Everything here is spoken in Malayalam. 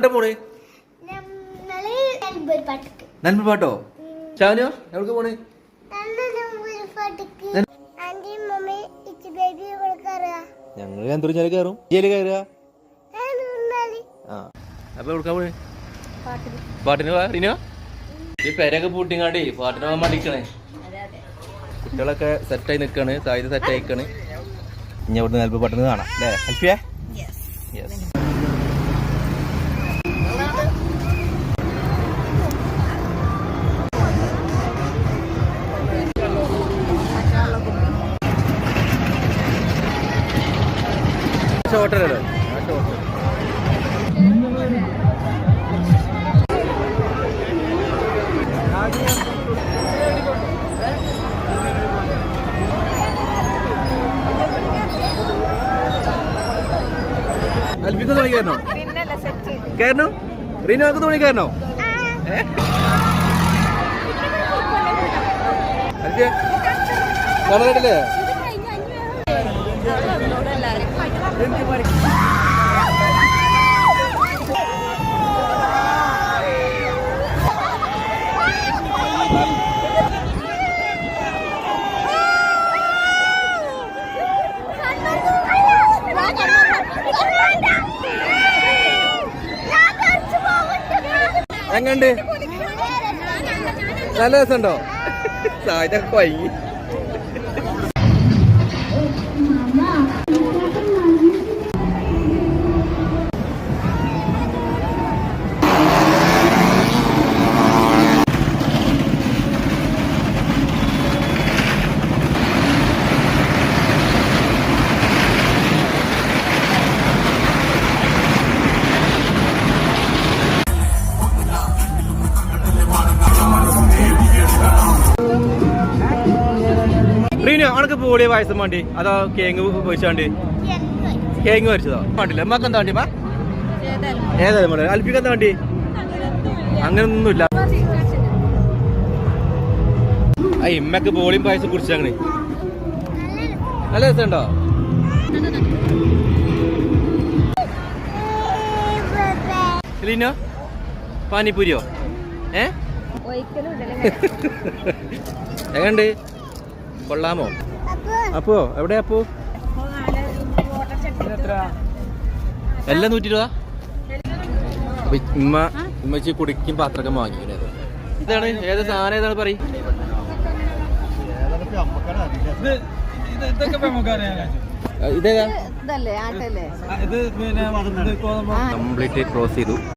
പോണേ നൻപ് പാട്ടോ ചാനോ എവിടെ പോണേ ഞങ്ങള് എന്തോരം കയറും ജയില് കയറുക ആ അപ്പൊ എവിടുക്കാ പോണേ പാട്ടിന് പാടിനോ ഈ പെരൊക്കെ പൂട്ടിങ്ങാണ്ടേ പാട്ടിന് പോകാൻ മടിക്കണേ കുട്ടികളൊക്കെ സെറ്റായി നിൽക്കാണ് സാധ്യത സെറ്റായി നിൽക്കാണ് ഇനി അവിടുന്ന് നെൽപ്പ് പാട്ടിന് കാണാം അല്ലേ ഹെൽപ്പിയേ യെസ് ഷോട്ടല്ലേ അൽഫിക്ക് തോണി കയറണോ കയറണോ റീനോക്ക് തോണി കയറണോ അൽഫിയ കാണാറില്ലേ എങ്ങണ്ട് നല്ല രസമുണ്ടോ സാധ്യത വൈകി റീനു അനക്ക് പോളിയ പായസം വേണ്ടി അതോ കേങ്ങ് പൊരിച്ചാണ്ട് കേങ്ങ് പൊരിച്ചതോ വേണ്ടില്ല അമ്മക്ക് എന്താ വേണ്ടി ഏതായാലും വേണ്ട അൽപ്പിക്ക് എന്താ വേണ്ടി അങ്ങനൊന്നുമില്ല ആ ഇമ്മക്ക് പോളിയും പായസം കുടിച്ചങ്ങനെ നല്ല രസമുണ്ടോ റീനു പാനിപ്പൂരിയോ എങ്ങണ്ട് കൊള്ളാമോ അപ്പോ എവിടെ അപ്പോ എല്ലാം 100 രൂപ ഉമ്മച്ചി കുടിക്കും പാത്രമൊക്കെ വാങ്ങിക്കുന്നത് ഇതാണ് ഏത് സാധനം ഏതാണ് പറയും ഇതേതാ കംപ്ലീറ്റ് ക്രോസ് ചെയ്തു